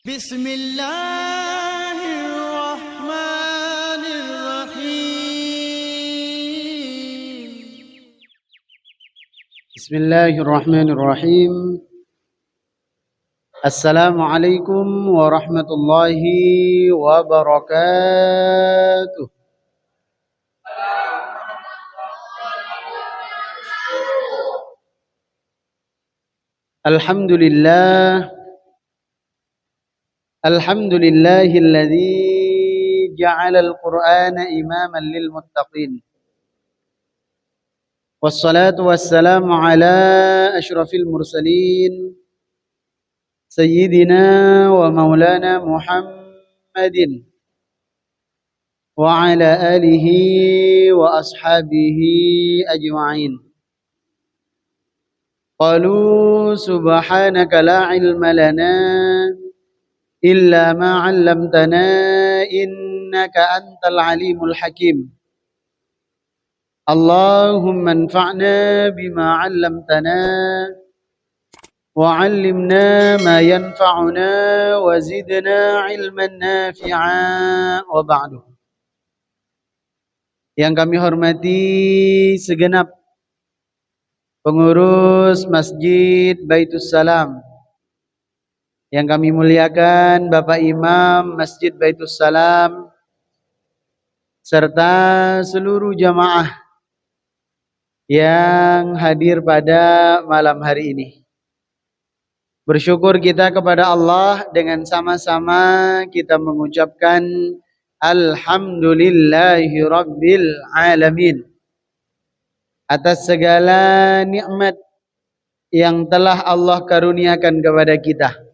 بسم الله الرحمن الرحيم. بسم الله الرحمن الرحيم. السلام عليكم ورحمة الله وبركاته. الحمد لله الذي جعل القرآن إماما للمتقين، والصلاة والسلام على أشرف المرسلين سيدنا ومولانا محمد وعلى آله وأصحابه أجمعين. قالوا سبحانك لا علم لنا إلا ما علمتنا إنك أنت العليم الحكيم. اللهم انفعنا بما علمتنا وعلمنا ما ينفعنا وزدنا علما نافعا وبعد. Yang kami hormati segenap pengurus Masjid Baitus Salam, yang kami muliakan Bapak Imam Masjid Baitus Salam serta seluruh jamaah yang hadir pada malam hari ini. Bersyukur kita kepada Allah dengan sama-sama kita mengucapkan Alhamdulillahi Rabbil Alamin atas segala nikmat yang telah Allah karuniakan kepada kita.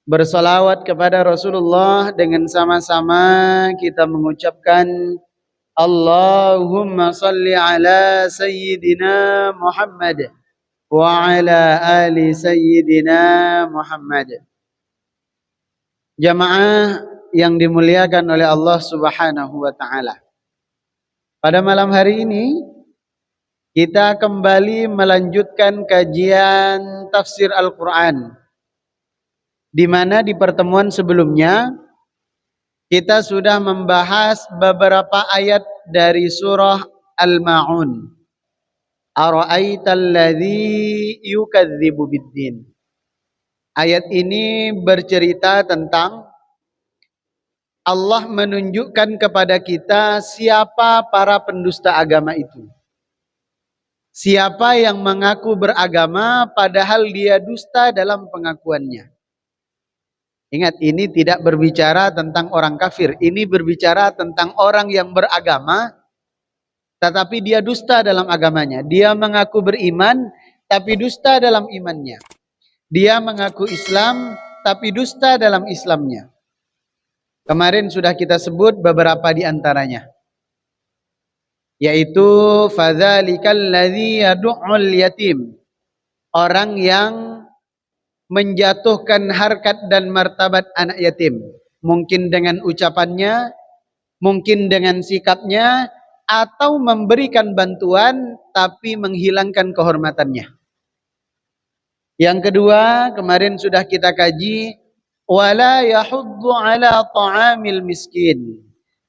Bersalawat kepada Rasulullah dengan sama-sama kita mengucapkan Allahumma salli ala Sayyidina Muhammad wa ala ali Sayyidina Muhammad. Jamaah yang dimuliakan oleh Allah Subhanahu wa ta'ala, pada malam hari ini kita kembali melanjutkan kajian tafsir Al-Quran, di mana di pertemuan sebelumnya kita sudah membahas beberapa ayat dari surah Al-Ma'un. Ara'aital ladzi yukadzibu biddin. Ayat ini bercerita tentang Allah menunjukkan kepada kita siapa para pendusta agama itu. Siapa yang mengaku beragama padahal dia dusta dalam pengakuannya. Ingat, ini tidak berbicara tentang orang kafir. Ini berbicara tentang orang yang beragama tetapi dia dusta dalam agamanya. Dia mengaku beriman tapi dusta dalam imannya. Dia mengaku Islam tapi dusta dalam Islamnya. Kemarin sudah kita sebut beberapa di antaranya, yaitu fadzalikal ladzi yad'ul yatim, orang yang menjatuhkan harkat dan martabat anak yatim, mungkin dengan ucapannya, mungkin dengan sikapnya, atau memberikan bantuan tapi menghilangkan kehormatannya. Yang kedua, kemarin sudah kita kaji, wala yahuddu ala ta'amil miskin,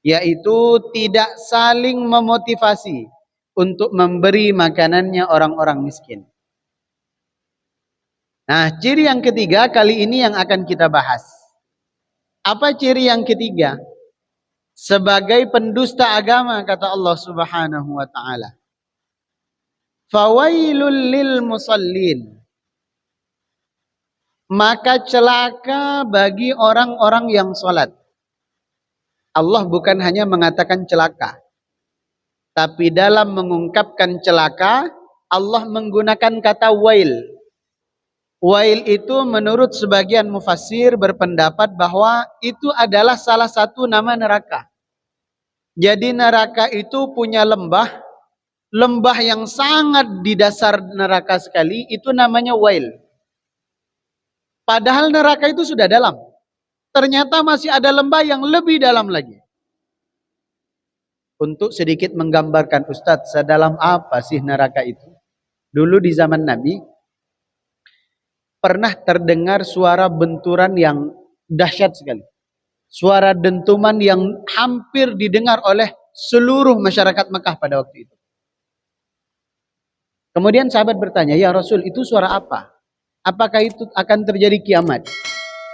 yaitu tidak saling memotivasi untuk memberi makanannya orang-orang miskin. Nah, ciri yang ketiga kali ini yang akan kita bahas. Apa ciri yang ketiga? Sebagai pendusta agama, kata Allah Subhanahu wa ta'ala, fawailul lil musallin, maka celaka bagi orang-orang yang sholat. Allah bukan hanya mengatakan celaka, tapi dalam mengungkapkan celaka Allah menggunakan kata wail. Wail itu menurut sebagian mufassir berpendapat bahwa itu adalah salah satu nama neraka. Jadi neraka itu punya lembah yang sangat di dasar neraka sekali, itu namanya wail. Padahal neraka itu sudah dalam, ternyata masih ada lembah yang lebih dalam lagi. Untuk sedikit menggambarkan, Ustadz, sedalam apa sih neraka itu? Dulu di zaman Nabi, pernah terdengar suara benturan yang dahsyat sekali. Suara dentuman yang hampir didengar oleh seluruh masyarakat Mekah pada waktu itu. Kemudian sahabat bertanya, "Ya Rasul, itu suara apa? Apakah itu akan terjadi kiamat?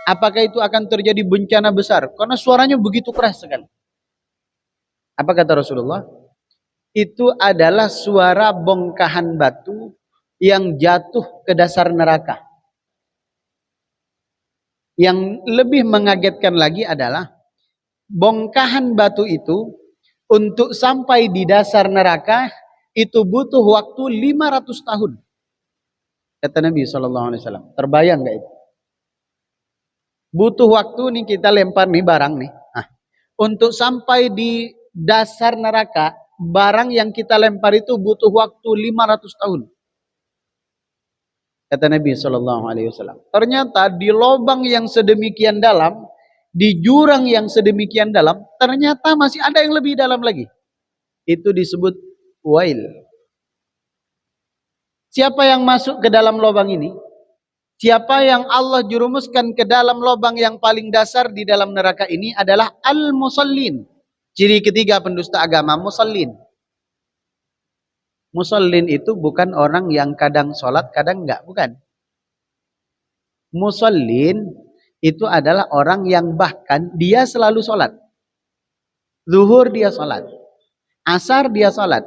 Apakah itu akan terjadi bencana besar?" Karena suaranya begitu keras sekali. Apa kata Rasulullah? Itu adalah suara bongkahan batu yang jatuh ke dasar neraka. Yang lebih mengagetkan lagi adalah bongkahan batu itu untuk sampai di dasar neraka itu butuh waktu 500 tahun. Kata Nabi SAW. Terbayang gak itu? Butuh waktu nih kita lempar nih barang nih. Nah, untuk sampai di dasar neraka, barang yang kita lempar itu butuh waktu 500 tahun. Kata Nabi SAW. Ternyata di lubang yang sedemikian dalam, di jurang yang sedemikian dalam, ternyata masih ada yang lebih dalam lagi. Itu disebut wail. Siapa yang masuk ke dalam lubang ini? Siapa yang Allah jurumuskan ke dalam lubang yang paling dasar di dalam neraka ini adalah al-musallin. Ciri ketiga pendusta agama, musallin. Musallin itu bukan orang yang kadang sholat, kadang enggak, bukan. Musallin itu adalah orang yang bahkan dia selalu sholat. Zuhur dia sholat, asar dia sholat,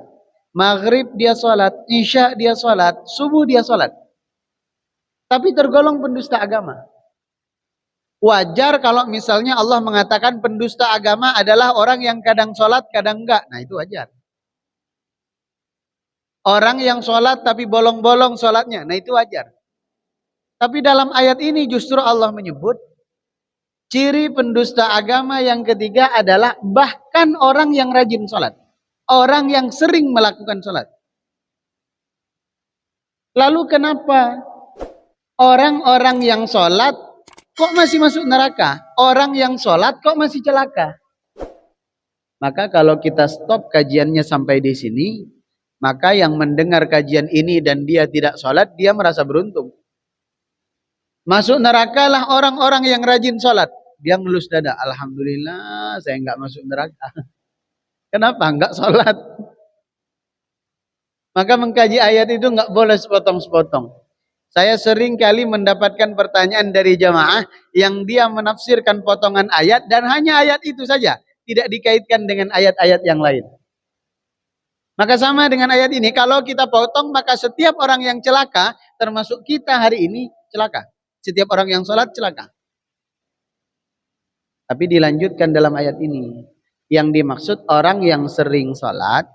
maghrib dia sholat, isya dia sholat, subuh dia sholat. Tapi tergolong pendusta agama. Wajar kalau misalnya Allah mengatakan pendusta agama adalah orang yang kadang sholat, kadang enggak. Nah itu wajar. Orang yang sholat tapi bolong-bolong sholatnya, nah itu wajar. Tapi dalam ayat ini justru Allah menyebut ciri pendusta agama yang ketiga adalah bahkan orang yang rajin sholat. Orang yang sering melakukan sholat. Lalu kenapa orang-orang yang sholat kok masih masuk neraka? Orang yang sholat kok masih celaka? Maka kalau kita stop kajiannya sampai di sini, maka yang mendengar kajian ini dan dia tidak sholat, dia merasa beruntung. Masuk neraka lah orang-orang yang rajin sholat. Dia ngelus dada, alhamdulillah saya nggak masuk neraka. Kenapa? Nggak sholat. Maka mengkaji ayat itu nggak boleh sepotong-sepotong. Saya sering kali mendapatkan pertanyaan dari jamaah yang dia menafsirkan potongan ayat dan hanya ayat itu saja, tidak dikaitkan dengan ayat-ayat yang lain. Maka sama dengan ayat ini, kalau kita potong maka setiap orang yang celaka, termasuk kita hari ini celaka. Setiap orang yang sholat celaka. Tapi dilanjutkan dalam ayat ini, yang dimaksud orang yang sering sholat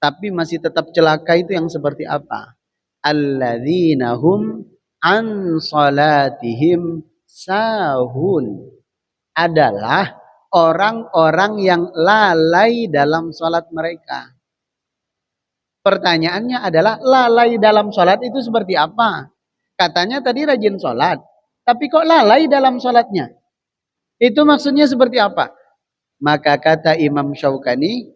tapi masih tetap celaka itu yang seperti apa? Alladzina hum an salatihim sahun. Adalah orang-orang yang lalai dalam sholat mereka. Pertanyaannya adalah lalai dalam sholat itu seperti apa? Katanya tadi rajin sholat, tapi kok lalai dalam sholatnya? Itu maksudnya seperti apa? Maka kata Imam Syaukani,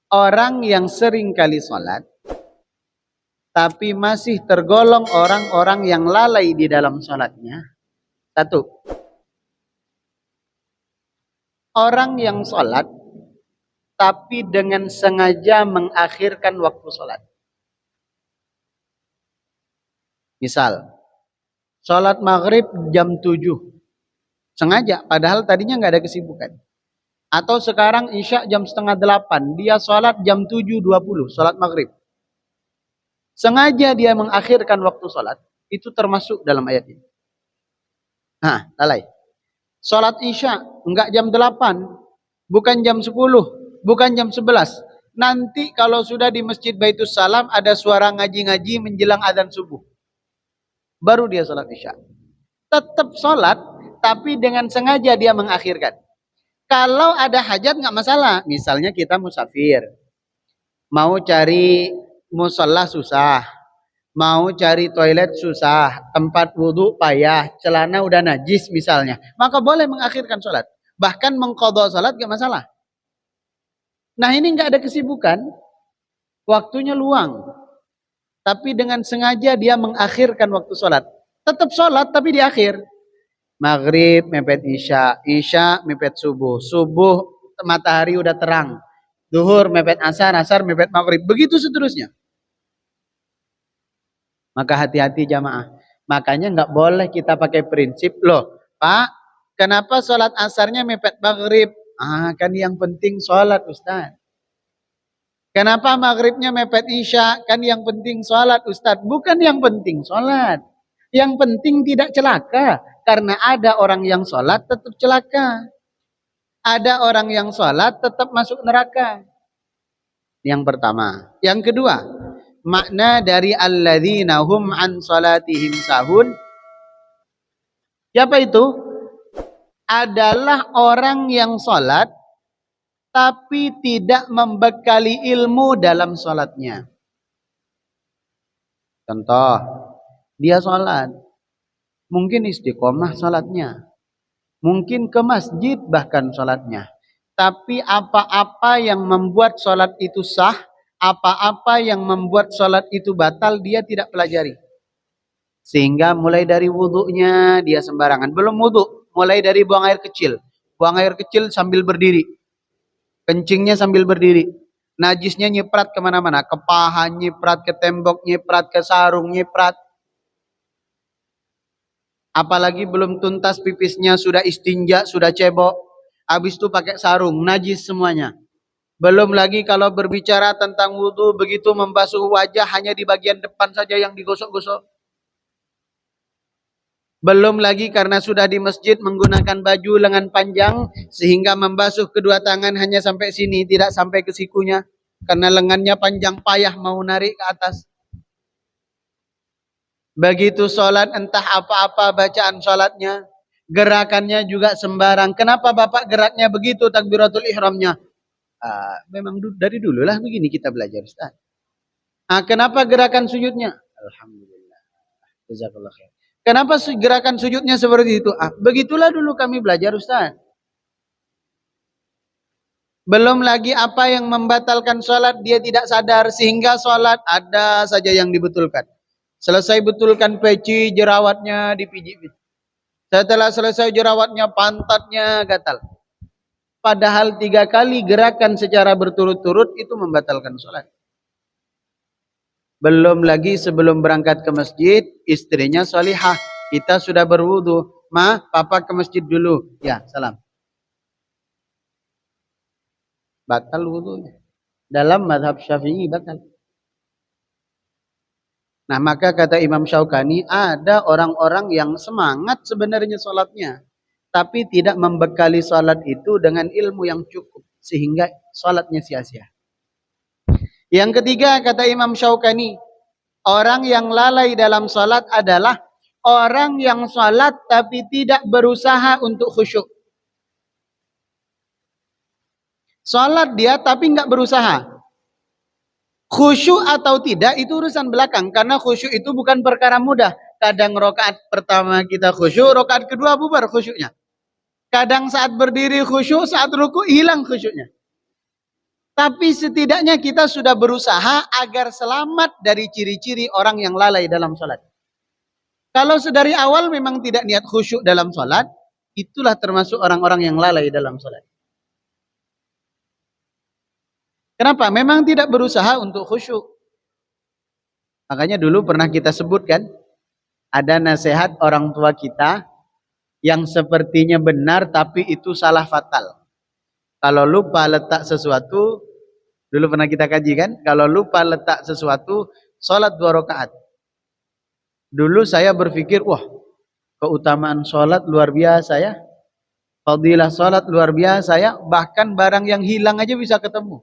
orang yang sering kali sholat, tapi masih tergolong orang-orang yang lalai di dalam sholatnya. Satu, orang yang sholat, tapi dengan sengaja mengakhirkan waktu sholat. Misal, sholat maghrib jam 7. Sengaja, padahal tadinya nggak ada kesibukan. Atau sekarang isya jam setengah 8. Dia sholat jam 7.20, sholat maghrib. Sengaja dia mengakhirkan waktu sholat. Itu termasuk dalam ayat ini. Nah, lalai. Sholat isya, enggak jam 8. Bukan jam 10. Bukan jam 11. Nanti kalau sudah di Masjid Baitus Salam ada suara ngaji-ngaji menjelang adzan subuh. Baru dia sholat isya. Tetap sholat, tapi dengan sengaja dia mengakhirkan. Kalau ada hajat nggak masalah. Misalnya kita musafir. Mau cari musola susah. Mau cari toilet susah. Tempat wudhu payah. Celana udah najis misalnya. Maka boleh mengakhirkan sholat. Bahkan mengqadha sholat nggak masalah. Nah ini nggak ada kesibukan, waktunya luang. Tapi dengan sengaja dia mengakhirkan waktu sholat. Tetap sholat tapi di akhir. Maghrib mepet isya, isya mepet subuh, subuh matahari udah terang, zuhur mepet asar, asar mepet maghrib, begitu seterusnya. Maka hati-hati jamaah. Makanya nggak boleh kita pakai prinsip, loh Pak, kenapa sholat asarnya mepet maghrib? Kan yang penting sholat Ustaz. Kenapa maghribnya mepet isya? Kan yang penting sholat Ustaz. Bukan yang penting sholat. Yang penting tidak celaka. Karena ada orang yang sholat tetap celaka. Ada orang yang sholat tetap masuk neraka. Yang pertama. Yang kedua, makna dari alladzina hum an sholatihim sahun. Siapa itu? Adalah orang yang sholat tapi tidak membekali ilmu dalam sholatnya. Contoh, dia sholat, mungkin istiqomah sholatnya, mungkin ke masjid bahkan sholatnya, tapi apa-apa yang membuat sholat itu sah, apa-apa yang membuat sholat itu batal, dia tidak pelajari. Sehingga mulai dari wudhunya dia sembarangan, belum wudhu, mulai dari buang air kecil sambil berdiri, kencingnya sambil berdiri, najisnya nyiprat kemana-mana, ke paha nyiprat, ke tembok nyiprat, ke sarung nyiprat. Apalagi belum tuntas pipisnya sudah istinja, sudah cebok, habis itu pakai sarung, najis semuanya. Belum lagi kalau berbicara tentang wudhu, begitu membasuh wajah hanya di bagian depan saja yang digosok-gosok. Belum lagi karena sudah di masjid menggunakan baju lengan panjang sehingga membasuh kedua tangan hanya sampai sini, tidak sampai ke sikunya. Karena lengannya panjang, payah mau narik ke atas. Begitu sholat entah apa-apa bacaan sholatnya. Gerakannya juga sembarang. Kenapa Bapak geraknya begitu takbiratul ihramnya? Memang dari dulu lah begini kita belajar Ustaz. Kenapa gerakan sujudnya? Alhamdulillah. Jazakallah khair. Kenapa gerakan sujudnya seperti itu? Begitulah dulu kami belajar Ustaz. Belum lagi apa yang membatalkan sholat dia tidak sadar sehingga sholat ada saja yang dibetulkan. Selesai betulkan peci, jerawatnya dipijit. Setelah selesai jerawatnya, pantatnya gatal. Padahal 3 kali gerakan secara berturut-turut itu membatalkan sholat. Belum lagi sebelum berangkat ke masjid, istrinya salihah. Kita sudah berwudu. Ma, papa ke masjid dulu. Ya, salam. Batal wudunya. Dalam mazhab Syafi'i batal. Nah, maka kata Imam Syaukani, ada orang-orang yang semangat sebenarnya sholatnya. Tapi tidak membekali sholat itu dengan ilmu yang cukup. Sehingga sholatnya sia-sia. Yang ketiga kata Imam Syaukani, orang yang lalai dalam sholat adalah orang yang sholat tapi tidak berusaha untuk khusyuk. Sholat dia tapi nggak berusaha. Khusyuk atau tidak itu urusan belakang. Karena khusyuk itu bukan perkara mudah. Kadang rokaat pertama kita khusyuk, rokaat kedua bubar khusyuknya. Kadang saat berdiri khusyuk, saat ruku hilang khusyuknya. Tapi setidaknya kita sudah berusaha agar selamat dari ciri-ciri orang yang lalai dalam sholat. Kalau sedari awal memang tidak niat khusyuk dalam sholat, itulah termasuk orang-orang yang lalai dalam sholat. Kenapa? Memang tidak berusaha untuk khusyuk. Makanya dulu pernah kita sebutkan, ada nasihat orang tua kita yang sepertinya benar tapi itu salah fatal. Kalau lupa letak sesuatu, dulu pernah kita kaji kan, kalau lupa letak sesuatu, sholat 2 rakaat. Dulu saya berpikir, wah, keutamaan sholat luar biasa ya. Fadilah sholat luar biasa ya. Bahkan barang yang hilang aja bisa ketemu.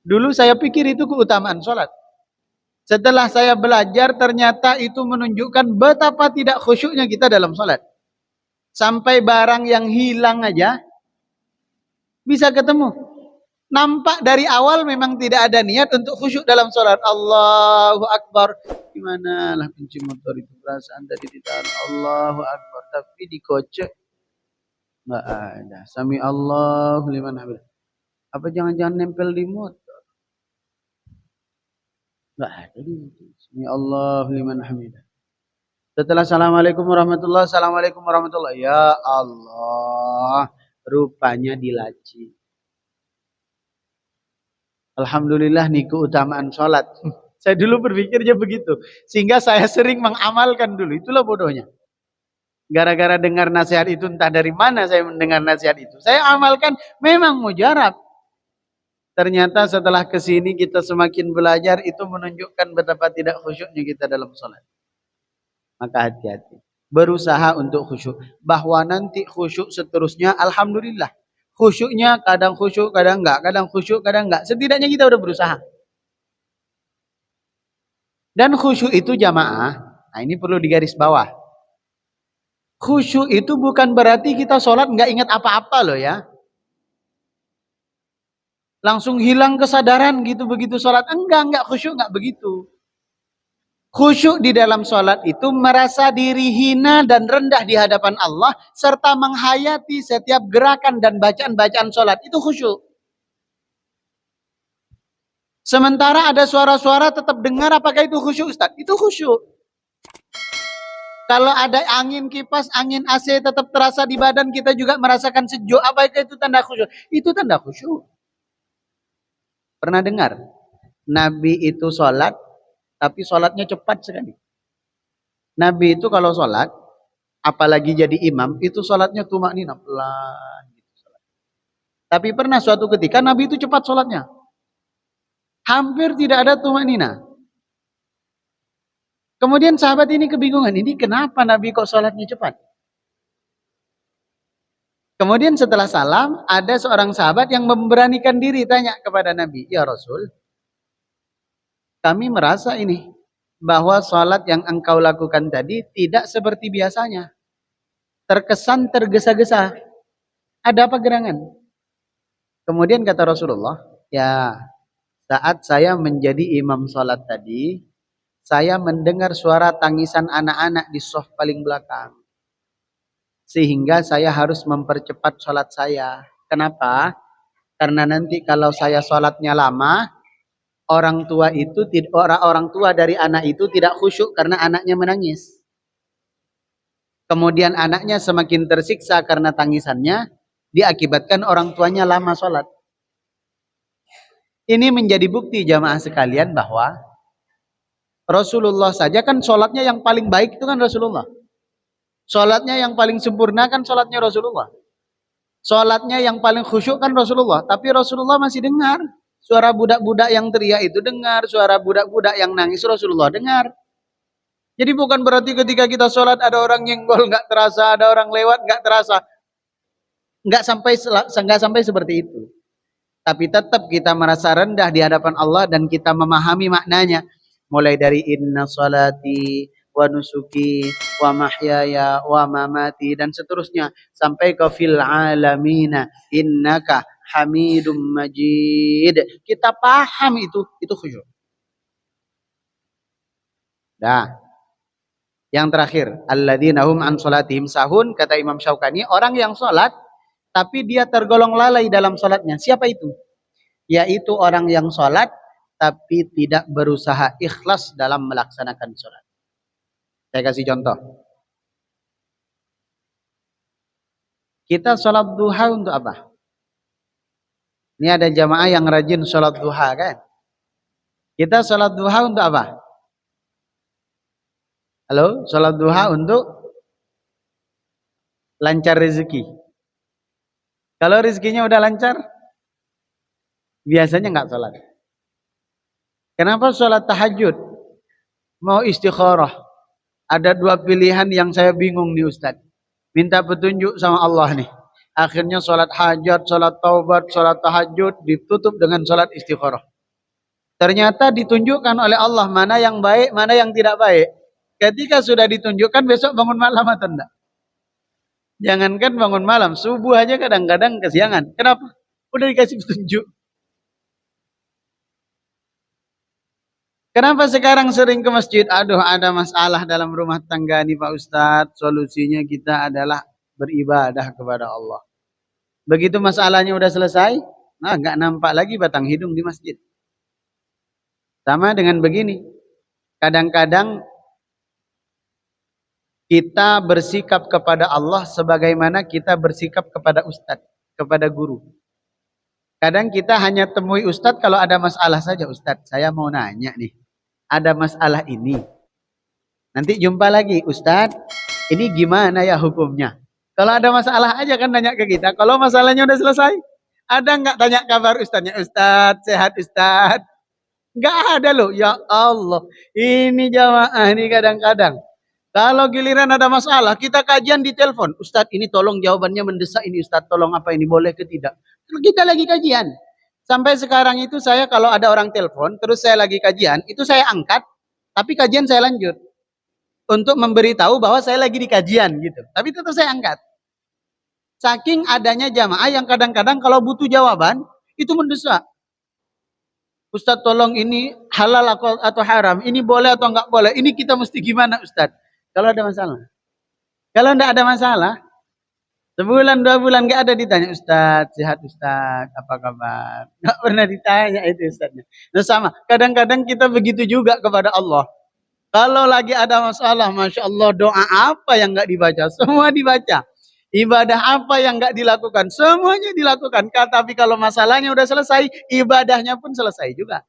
Dulu saya pikir itu keutamaan sholat. Setelah saya belajar, ternyata itu menunjukkan betapa tidak khusyuknya kita dalam sholat. Sampai barang yang hilang aja bisa ketemu. Nampak dari awal memang tidak ada niat untuk khusyuk dalam sholat. Allahu Akbar. Gimana lah kunci motor itu, perasaan tadi ditahan Allahu Akbar. Tapi dikocek. Nggak ada. Sami Allahu liman hamid. Apa jangan-jangan nempel di motor? Enggak ada itu. Sami Allah liman hamidah. Setelah assalamualaikum warahmatullahi. Ya Allah, rupanya dilaci. Alhamdulillah niku utamaan sholat. Saya dulu berpikirnya begitu. Sehingga saya sering mengamalkan dulu. Itulah bodohnya. Gara-gara dengar nasihat itu, entah dari mana saya mendengar nasihat itu. Saya amalkan, memang mujarab. Ternyata setelah kesini kita semakin belajar, itu menunjukkan betapa tidak khusyuknya kita dalam sholat. Maka hati-hati. Berusaha untuk khusyuk. Bahwa nanti khusyuk seterusnya, alhamdulillah. Khusyuknya kadang khusyuk, kadang enggak. Kadang khusyuk, kadang enggak. Setidaknya kita udah berusaha. Dan khusyuk itu jamaah. Nah ini perlu digaris bawah. Khusyuk itu bukan berarti kita sholat enggak ingat apa-apa loh ya. Langsung hilang kesadaran gitu begitu sholat. Enggak khusyuk enggak begitu. Khusyuk di dalam sholat itu merasa diri hina dan rendah di hadapan Allah serta menghayati setiap gerakan dan bacaan-bacaan sholat. Itu khusyuk. Sementara ada suara-suara tetap dengar, apakah itu khusyuk Ustaz? Itu khusyuk. Kalau ada angin kipas, angin AC tetap terasa di badan, kita juga merasakan sejuk. Apakah itu tanda khusyuk? Itu tanda khusyuk. Pernah dengar? Nabi itu sholat, tapi sholatnya cepat sekali. Nabi itu kalau sholat, apalagi jadi imam, itu sholatnya tumakninah pelan. Tapi pernah suatu ketika Nabi itu cepat sholatnya. Hampir tidak ada tumakninah. Kemudian sahabat ini kebingungan, ini kenapa Nabi kok sholatnya cepat? Kemudian setelah salam, ada seorang sahabat yang memberanikan diri tanya kepada Nabi, ya Rasul, kami merasa ini, bahwa sholat yang engkau lakukan tadi tidak seperti biasanya. Terkesan tergesa-gesa. Ada apa gerangan? Kemudian kata Rasulullah, ya saat saya menjadi imam sholat tadi, saya mendengar suara tangisan anak-anak di shaf paling belakang. Sehingga saya harus mempercepat sholat saya. Kenapa? Karena nanti kalau saya sholatnya lama, orang tua dari anak itu tidak khusyuk karena anaknya menangis. Kemudian anaknya semakin tersiksa karena tangisannya, diakibatkan orang tuanya lama sholat. Ini menjadi bukti jamaah sekalian bahwa Rasulullah saja kan sholatnya yang paling baik itu kan Rasulullah. Sholatnya yang paling sempurna kan sholatnya Rasulullah. Sholatnya yang paling khusyuk kan Rasulullah. Tapi Rasulullah masih dengar. Suara budak-budak yang teriak itu dengar. Suara budak-budak yang nangis Rasulullah dengar. Jadi bukan berarti ketika kita sholat ada orang nyenggol nggak terasa, ada orang lewat nggak terasa. Nggak sampai seperti itu. Tapi tetap kita merasa rendah di hadapan Allah dan kita memahami maknanya. Mulai dari inna salati wa nusuki wa mahyaya wa mamati dan seterusnya sampai ke fil alamina innaka hamidum majid. Kita paham itu khusyuk. Dah. Yang terakhir, alladzina hum an salatihim sahun, kata Imam Syaukani, orang yang salat tapi dia tergolong lalai dalam salatnya. Siapa itu? Yaitu orang yang salat tapi tidak berusaha ikhlas dalam melaksanakan salat. Saya kasih contoh. Kita sholat duha untuk apa? Ini ada jamaah yang rajin sholat duha kan? Kita sholat duha untuk apa? Halo? Sholat duha untuk lancar rezeki. Kalau rezekinya udah lancar, biasanya nggak sholat. Kenapa sholat tahajud? Mau istikharah. Ada dua pilihan yang saya bingung nih Ustaz. Minta petunjuk sama Allah nih. Akhirnya sholat hajat, sholat taubat, sholat tahajud ditutup dengan sholat istikharah. Ternyata ditunjukkan oleh Allah mana yang baik, mana yang tidak baik. Ketika sudah ditunjukkan besok bangun malam atau enggak? Jangankan bangun malam, subuh aja kadang-kadang kesiangan. Kenapa? Udah dikasih petunjuk. Kenapa sekarang sering ke masjid? Aduh, ada masalah dalam rumah tangga nih Pak Ustadz. Solusinya kita adalah beribadah kepada Allah. Begitu masalahnya udah selesai, nah nggak nampak lagi batang hidung di masjid. Sama dengan begini, kadang-kadang kita bersikap kepada Allah sebagaimana kita bersikap kepada ustadz, kepada guru. Kadang kita hanya temui ustadz kalau ada masalah saja. Ustadz, saya mau nanya nih, ada masalah ini. Nanti jumpa lagi, ustadz, ini gimana ya hukumnya? Kalau ada masalah aja kan nanya ke kita. Kalau masalahnya udah selesai, ada nggak tanya kabar ustadznya? Ustadz, sehat ustadz? Nggak ada loh. Ya Allah, ini jamaah ini kadang-kadang. Kalau giliran ada masalah, kita kajian di telepon. Ustadz, ini tolong jawabannya mendesak ini. Ustadz, tolong apa ini? Boleh ke tidak? Kita lagi kajian. Sampai sekarang itu saya kalau ada orang telepon, terus saya lagi kajian, itu saya angkat, tapi kajian saya lanjut. Untuk memberitahu bahwa saya lagi di kajian gitu. Tapi tetap saya angkat. Saking adanya jamaah yang kadang-kadang kalau butuh jawaban, itu mendesak. Ustadz, tolong ini halal atau haram, ini boleh atau enggak boleh, ini kita mesti gimana Ustadz? Kalau ada masalah. Kalau enggak ada masalah, sebulan 2 bulan enggak ada ditanya, Ustadz, sehat Ustadz, apa kabar? Enggak pernah ditanya itu Ustadznya. Nah sama, kadang-kadang kita begitu juga kepada Allah. Kalau lagi ada masalah, Masya Allah, doa apa yang enggak dibaca? Semua dibaca. Ibadah apa yang enggak dilakukan? Semuanya dilakukan. Tapi kalau masalahnya udah selesai, ibadahnya pun selesai juga.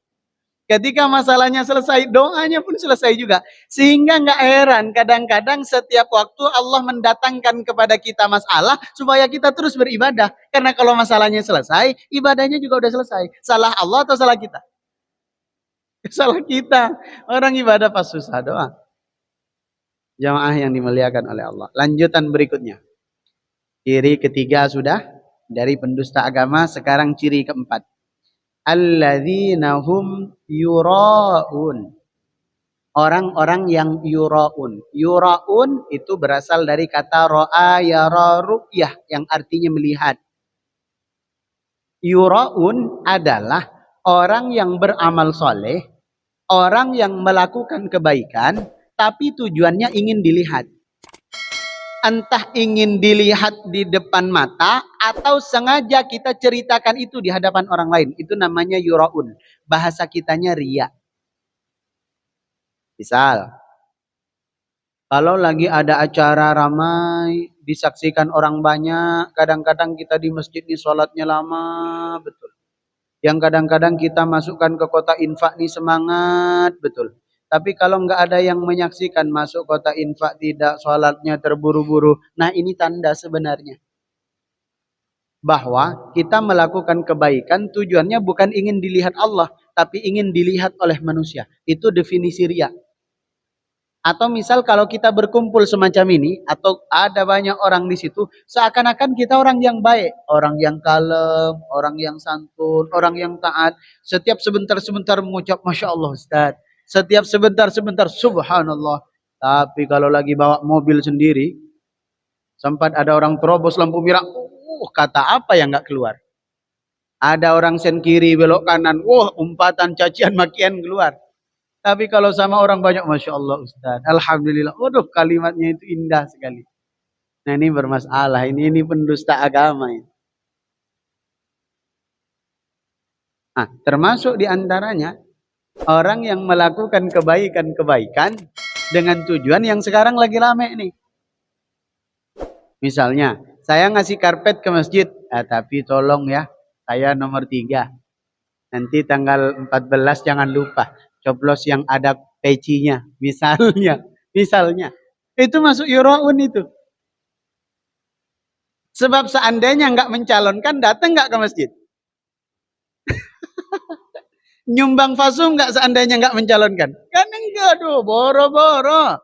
Ketika masalahnya selesai, doanya pun selesai juga. Sehingga nggak heran, kadang-kadang setiap waktu Allah mendatangkan kepada kita masalah supaya kita terus beribadah. Karena kalau masalahnya selesai, ibadahnya juga udah selesai. Salah Allah atau salah kita? Salah kita. Orang ibadah pas susah doa. Jamaah yang dimuliakan oleh Allah. Lanjutan berikutnya. Ciri ketiga sudah dari pendusta agama, sekarang ciri keempat. Alladzina hum yura'un. Orang-orang yang yura'un. Yura'un itu berasal dari kata ro'a yara ru'yah yang artinya melihat. Yura'un adalah orang yang beramal soleh, orang yang melakukan kebaikan, tapi tujuannya ingin dilihat. Entah ingin dilihat di depan mata atau sengaja kita ceritakan itu di hadapan orang lain. Itu namanya yura'un. Bahasa kitanya riya. Misal, kalau lagi ada acara ramai, disaksikan orang banyak, kadang-kadang kita di masjid nih sholatnya lama, betul. Yang kadang-kadang kita masukkan ke kota infak nih semangat, betul. Tapi kalau nggak ada yang menyaksikan masuk kota infak tidak, sholatnya terburu-buru. Nah ini tanda sebenarnya. Bahwa kita melakukan kebaikan tujuannya bukan ingin dilihat Allah, tapi ingin dilihat oleh manusia. Itu definisi riya. Atau misal kalau kita berkumpul semacam ini, atau ada banyak orang di situ, seakan-akan kita orang yang baik, orang yang kalem, orang yang santun, orang yang taat. Setiap sebentar-sebentar mengucap Masya Allah Ustaz. Setiap sebentar-sebentar Subhanallah. Tapi kalau lagi bawa mobil sendiri, sempat ada orang terobos lampu merah, kata apa yang nggak keluar. Ada orang sen kiri belok kanan, umpatan cacian makian keluar. Tapi kalau sama orang banyak, Masya Allah Ustaz, Alhamdulillah. Waduh, kalimatnya itu indah sekali. Nah ini bermasalah, ini pendusta agama. Nah, termasuk diantaranya orang yang melakukan kebaikan-kebaikan dengan tujuan yang sekarang lagi rame nih. Misalnya, saya ngasih karpet ke masjid, tapi tolong ya, saya nomor 3. Nanti tanggal 14 jangan lupa coblos yang ada pecinya, misalnya itu masuk yura'un itu. Sebab seandainya nggak mencalonkan, datang nggak ke masjid? Nyumbang fasum nggak seandainya nggak mencalonkan? Kan enggak, tuh boro-boro.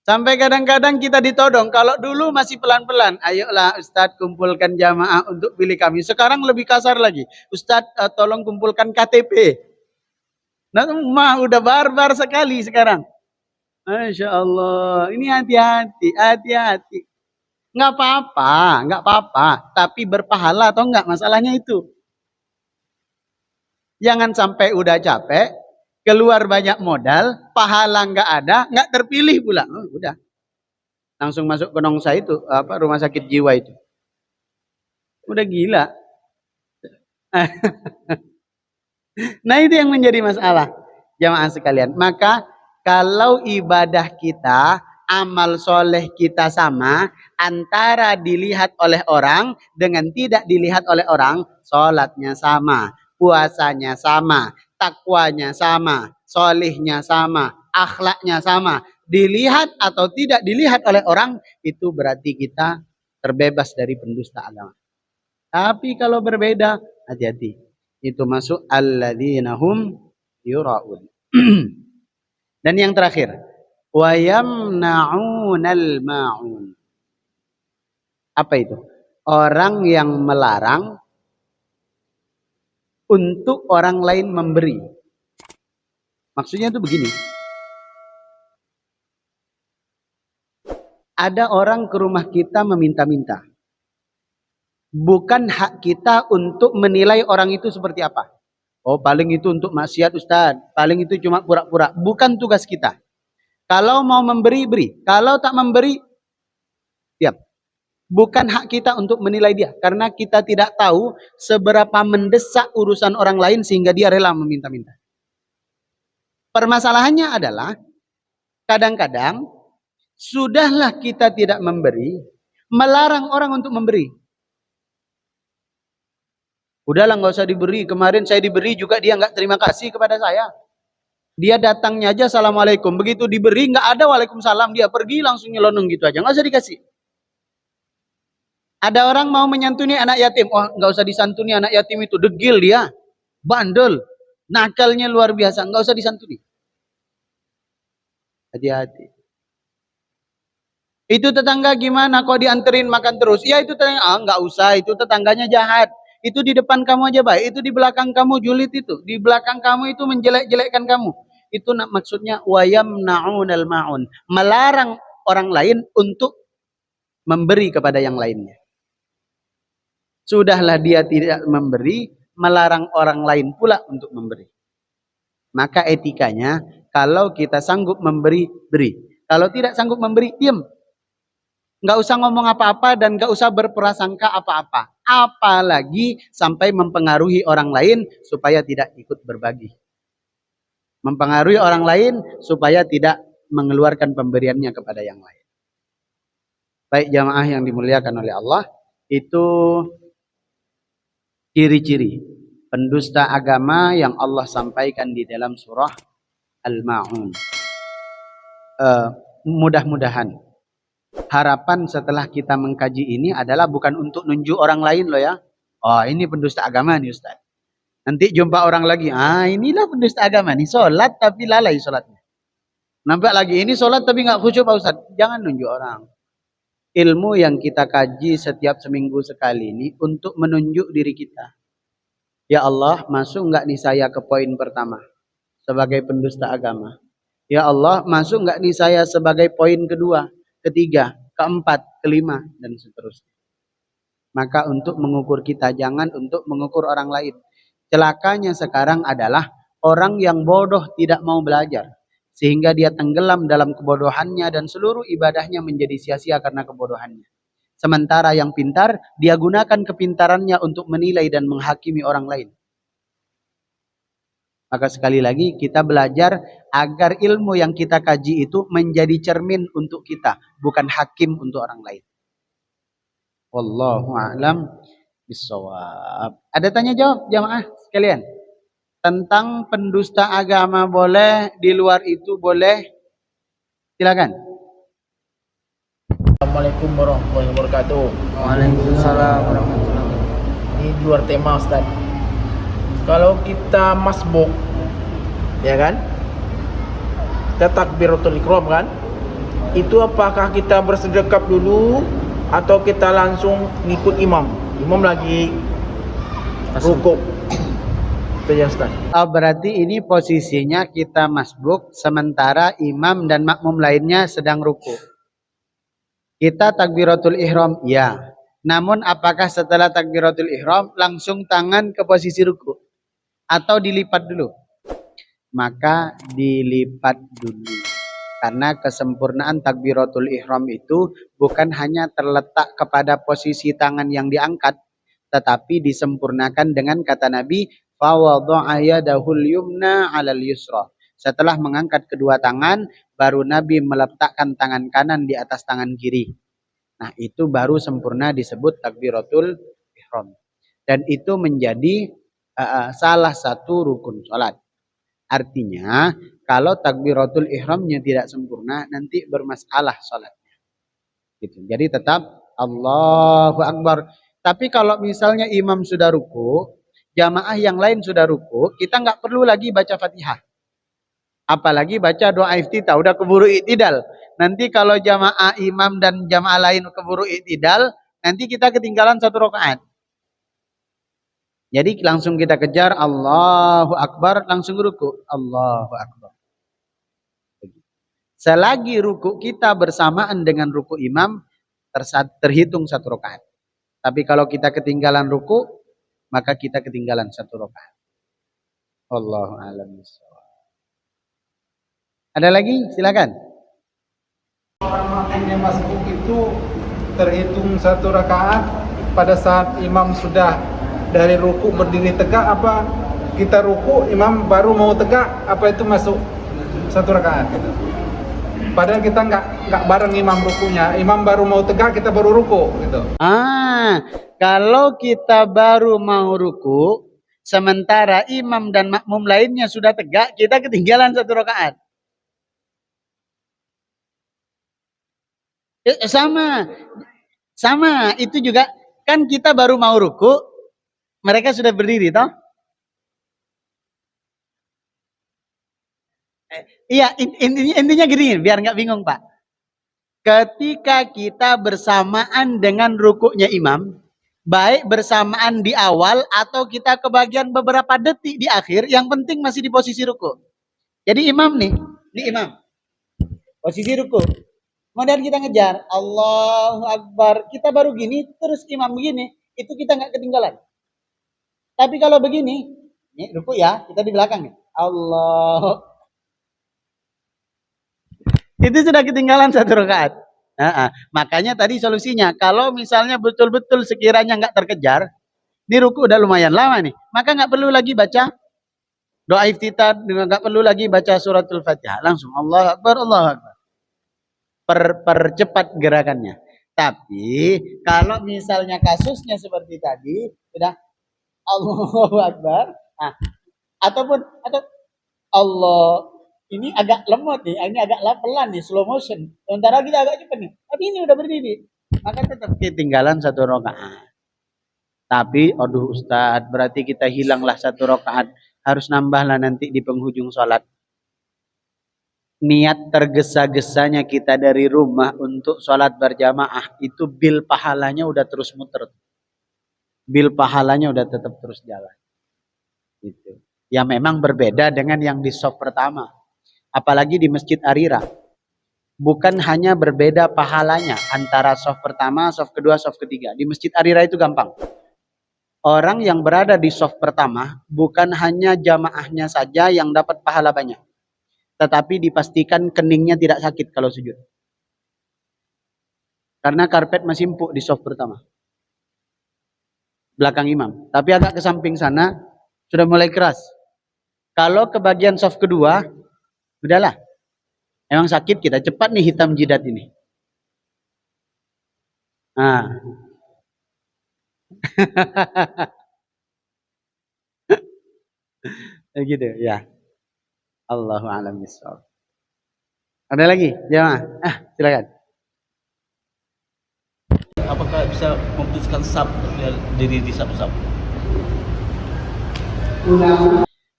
Sampai kadang-kadang kita ditodong. Kalau dulu masih pelan-pelan, ayolah Ustadz kumpulkan jamaah untuk pilih kami. Sekarang lebih kasar lagi. Ustadz tolong kumpulkan KTP. Nah, udah barbar sekali sekarang. Masya Allah, ini hati-hati. Nggak apa-apa. Tapi berpahala atau enggak, masalahnya itu. Jangan sampai udah capek, keluar banyak modal, pahala nggak ada, nggak terpilih pula. Udah. Langsung masuk ke Nongsa itu, rumah sakit jiwa itu. Udah gila. Nah itu yang menjadi masalah jamaah sekalian. Maka kalau ibadah kita, amal soleh kita sama, antara dilihat oleh orang dengan tidak dilihat oleh orang, sholatnya sama, puasanya sama, takwanya sama, solihnya sama, akhlaknya sama. Dilihat atau tidak dilihat oleh orang, itu berarti kita terbebas dari pendusta agama. Tapi kalau berbeda, hati-hati. Itu masuk alladzina hum yura'un. Dan yang terakhir, wa yamna'unal ma'un. Apa itu? Orang yang melarang untuk orang lain memberi. Maksudnya itu begini. Ada orang ke rumah kita meminta-minta. Bukan hak kita untuk menilai orang itu seperti apa. Oh, paling itu untuk maksiat Ustaz. Paling itu cuma pura-pura. Bukan tugas kita. Kalau mau memberi, beri. Kalau tak memberi, diam. Bukan hak kita untuk menilai dia. Karena kita tidak tahu seberapa mendesak urusan orang lain sehingga dia rela meminta-minta. Permasalahannya adalah, kadang-kadang, sudahlah kita tidak memberi, melarang orang untuk memberi. Udahlah nggak usah diberi. Kemarin saya diberi juga dia nggak terima kasih kepada saya. Dia datangnya aja assalamualaikum. Begitu diberi nggak ada waalaikumsalam. Dia pergi langsung nyelonong gitu aja. Nggak usah dikasih. Ada orang mau menyantuni anak yatim. Oh nggak usah disantuni anak yatim itu. Degil dia. Bandel. Nakalnya luar biasa. Nggak usah disantuni. Hati-hati. Itu tetangga gimana? Kok dianterin makan terus? Ya itu tetangga. Ah nggak usah. Itu tetangganya jahat. Itu di depan kamu aja baik, itu di belakang kamu julid itu. Di belakang kamu itu menjelek-jelekkan kamu. Itu maksudnya wayamna'unal ma'un. Melarang orang lain untuk memberi kepada yang lainnya. Sudahlah dia tidak memberi, melarang orang lain pula untuk memberi. Maka etikanya, kalau kita sanggup memberi, beri. Kalau tidak sanggup memberi, diam. Nggak usah ngomong apa-apa dan nggak usah berprasangka apa-apa. Apalagi sampai mempengaruhi orang lain supaya tidak ikut berbagi. Mempengaruhi orang lain supaya tidak mengeluarkan pemberiannya kepada yang lain. Baik jamaah yang dimuliakan oleh Allah, itu ciri-ciri pendusta agama yang Allah sampaikan di dalam surah Al-Ma'un. Mudah-mudahan harapan setelah kita mengkaji ini adalah bukan untuk nunjuk orang lain loh ya. Oh ini pendusta agama nih Ustaz. Nanti jumpa orang lagi. Ah inilah pendusta agama nih. Sholat tapi lalai sholatnya. Nampak lagi ini sholat tapi nggak khusyuk Pak Ustaz. Jangan nunjuk orang. Ilmu yang kita kaji setiap seminggu sekali ini untuk menunjuk diri kita. Ya Allah masuk nggak nih saya ke poin pertama. Sebagai pendusta agama. Ya Allah masuk nggak nih saya sebagai poin kedua. Ketiga, keempat, kelima, dan seterusnya. Maka untuk mengukur kita, jangan untuk mengukur orang lain. Celakanya sekarang adalah orang yang bodoh tidak mau belajar. Sehingga dia tenggelam dalam kebodohannya dan seluruh ibadahnya menjadi sia-sia karena kebodohannya. Sementara yang pintar, dia gunakan kepintarannya untuk menilai dan menghakimi orang lain. Maka sekali lagi kita belajar agar ilmu yang kita kaji itu menjadi cermin untuk kita, bukan hakim untuk orang lain. Wallahu a'lam bissawab. Ada tanya jawab jamaah sekalian? Tentang pendusta agama boleh, di luar itu boleh? Silakan. Assalamualaikum warahmatullahi wabarakatuh. Waalaikumsalam warahmatullahi wabarakatuh. Ini di luar tema Ustaz. Kalau kita masbuk, ya kan? Kita takbiratul ihram kan? Itu apakah kita bersedekap dulu atau kita langsung ngikut imam? Imam lagi rukuk. Itu ya Ustaz. Oh, berarti ini posisinya kita masbuk sementara imam dan makmum lainnya sedang ruku. Kita takbiratul ihram, ya. Namun apakah setelah takbiratul ihram langsung tangan ke posisi ruku? Atau dilipat dulu? Maka dilipat dulu. Karena kesempurnaan takbiratul ihram itu bukan hanya terletak kepada posisi tangan yang diangkat, tetapi disempurnakan dengan kata Nabi, Fawadha'a yadahul yumna 'alal yusra. Setelah mengangkat kedua tangan, baru Nabi meletakkan tangan kanan di atas tangan kiri. Nah, itu baru sempurna disebut takbiratul ihram. Dan itu menjadi salah satu rukun salat. Artinya, kalau takbiratul ihramnya tidak sempurna, nanti bermasalah salatnya. Gitu. Jadi tetap Allahu Akbar. Tapi kalau misalnya imam sudah ruku, jamaah yang lain sudah ruku, kita nggak perlu lagi baca Fatihah. Apalagi baca doa iftitah, udah keburu iktidal. Nanti kalau jamaah imam dan jamaah lain keburu iktidal, nanti kita ketinggalan satu rakaat. Jadi langsung kita kejar Allahu Akbar, langsung ruku. Allahu Akbar. Selagi ruku kita bersamaan dengan ruku imam, terhitung satu rakaat. Tapi kalau kita ketinggalan ruku, maka kita ketinggalan satu rakaat. Wallahu a'lam bishawab. Ada lagi? Silakan. Orang makmumnya masbuk itu terhitung satu rakaat pada saat imam sudah dari ruku berdiri tegak, apa kita ruku imam baru mau tegak, apa itu masuk satu rakaat gitu. Padahal kita nggak bareng imam rukunya, imam baru mau tegak kita baru ruku gitu. Kalau kita baru mau ruku sementara imam dan makmum lainnya sudah tegak, kita ketinggalan satu rakaat. Sama, itu juga kan kita baru mau ruku, mereka sudah berdiri toh? Iya, intinya gini, biar nggak bingung Pak. Ketika kita bersamaan dengan rukuknya imam, baik bersamaan di awal atau kita kebagian beberapa detik di akhir, yang penting masih di posisi ruku. Jadi imam nih, ini imam, posisi ruku. Kemudian kita ngejar Allahu Akbar, kita baru gini, terus imam begini, itu kita nggak ketinggalan. Tapi kalau begini, ini ruku ya, kita di belakang nih, Allah, itu sudah ketinggalan satu rakaat. Makanya tadi solusinya, kalau misalnya betul-betul sekiranya nggak terkejar, ini ruku udah lumayan lama nih, maka nggak perlu lagi baca doa iftitah, nggak perlu lagi baca suratul Fatihah, langsung Allahu Akbar, Allahu Akbar. Percepat gerakannya. Tapi kalau misalnya kasusnya seperti tadi, sudah Allahu Akbar, atau Allah, ini agak lemot nih, ini agak pelan nih, slow motion. Sementara kita agak cepat nih, tapi ini udah berdiri, maka tetap ketinggalan satu rakaat. Tapi, aduh Ustadz, berarti kita hilanglah satu rakaat, harus nambahlah nanti di penghujung sholat. Niat tergesa-gesanya kita dari rumah untuk sholat berjamaah, itu bil pahalanya udah terus muter. Bil pahalanya udah tetap terus jalan. Gitu. Ya memang berbeda dengan yang di shaf pertama. Apalagi di Masjid Arira. Bukan hanya berbeda pahalanya antara shaf pertama, shaf kedua, shaf ketiga. Di Masjid Arira itu gampang. Orang yang berada di shaf pertama, bukan hanya jamaahnya saja yang dapat pahala banyak. Tetapi dipastikan keningnya tidak sakit kalau sujud. Karena karpet masih empuk di shaf pertama. Belakang imam. Tapi agak ke samping sana, sudah mulai keras. Kalau ke bagian shaf kedua, udahlah. Emang sakit kita, cepat nih hitam jidat ini. Gitu ya. Allahu a'lam bishawab. Ada lagi? Jamaah. Silakan. Apakah bisa memutuskan sab diri di sab-sab?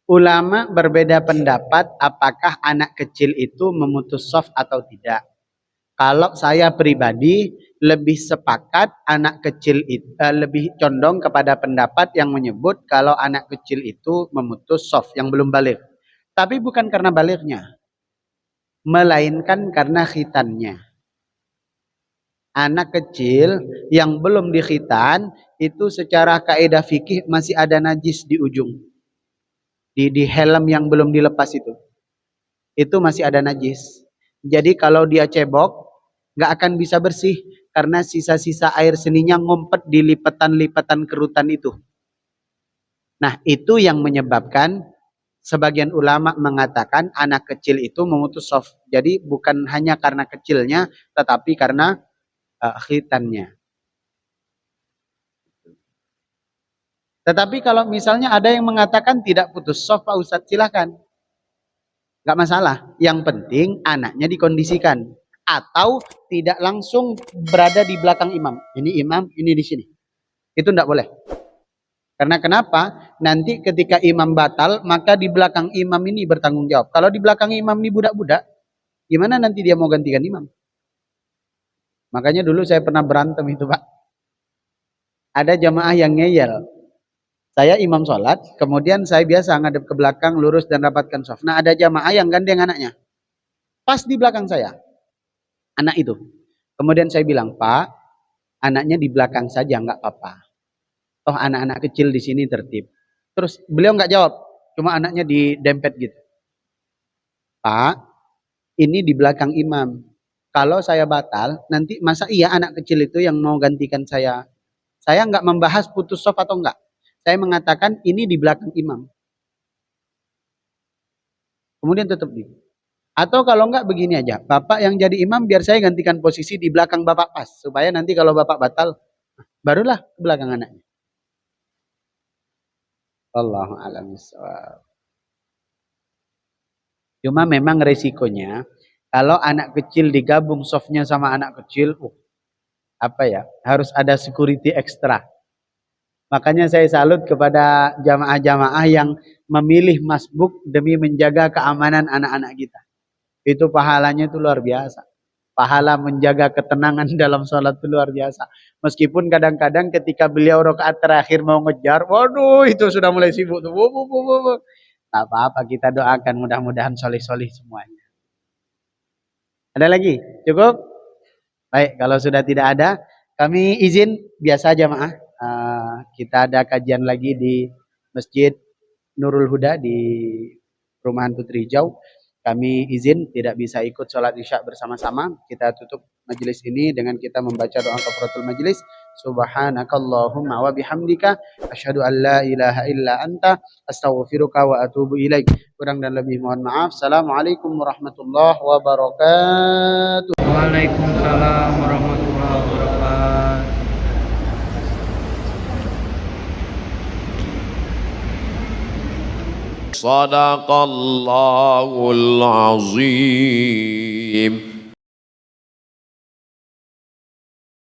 Ulama berbeda pendapat apakah anak kecil itu memutus shaf atau tidak. Kalau saya pribadi lebih sepakat anak kecil itu lebih condong kepada pendapat yang menyebut kalau anak kecil itu memutus shaf yang belum baligh. Tapi bukan karena balighnya, melainkan karena khitannya. Anak kecil yang belum dikhitan itu secara kaidah fikih masih ada najis di ujung. Di helm yang belum dilepas itu masih ada najis. Jadi kalau dia cebok nggak akan bisa bersih karena sisa-sisa air seninya ngumpet di lipatan-lipatan kerutan itu. Nah, itu yang menyebabkan sebagian ulama mengatakan anak kecil itu memutus shaf. Jadi bukan hanya karena kecilnya, tetapi karena khitannya. Tetapi kalau misalnya ada yang mengatakan tidak putus shaf, Pak Ustadz, silahkan. Nggak masalah. Yang penting anaknya dikondisikan. Atau tidak langsung berada di belakang imam. Ini imam, ini di sini. Itu nggak boleh. Karena kenapa? Nanti ketika imam batal, maka di belakang imam ini bertanggung jawab. Kalau di belakang imam ini budak-budak, gimana nanti dia mau gantikan imam? Makanya dulu saya pernah berantem itu, Pak. Ada jamaah yang ngeyel. Saya imam sholat, kemudian saya biasa ngadep ke belakang, lurus dan rapatkan shaf. Nah, ada jamaah yang gandeng anaknya. Pas di belakang saya, anak itu. Kemudian saya bilang, Pak, anaknya di belakang saja, nggak apa-apa. Toh anak-anak kecil di sini tertib. Terus beliau nggak jawab, cuma anaknya didempet gitu. Pak, ini di belakang imam. Kalau saya batal, nanti masa iya anak kecil itu yang mau gantikan saya? Saya nggak membahas putus shaf atau enggak. Saya mengatakan ini di belakang imam. Kemudian tutup dia. Atau kalau enggak begini aja, bapak yang jadi imam biar saya gantikan posisi di belakang bapak pas. Supaya nanti kalau bapak batal, barulah ke belakang anaknya. Wallahu a'lam bishawab. Cuma memang resikonya kalau anak kecil digabung softnya sama anak kecil, harus ada security ekstra. Makanya saya salut kepada jamaah-jamaah yang memilih masbuk demi menjaga keamanan anak-anak kita. Itu pahalanya itu luar biasa. Pahala menjaga ketenangan dalam sholat itu luar biasa. Meskipun kadang-kadang ketika beliau rakaat terakhir mau ngejar, waduh itu sudah mulai sibuk tuh. Tak apa-apa, kita doakan mudah-mudahan solih-solih semuanya. Ada lagi? Cukup? Baik, kalau sudah tidak ada, kami izin biasa jamaah. Kita ada kajian lagi di Masjid Nurul Huda di Perumahan Putri Hijau. Kami izin tidak bisa ikut sholat isya bersama-sama. Kita tutup majelis ini dengan kita membaca doa kafaratul majelis. Subhanakallahumma wa bihamdika asyhadu an la ilaha illa anta astaghfiruka wa atubu ilaik. Kurang dan lebih mohon maaf. Assalamualaikum warahmatullahi wabarakatuh. Waalaikumsalam warahmatullahi wabarakatuh. Sadaqallahul azim.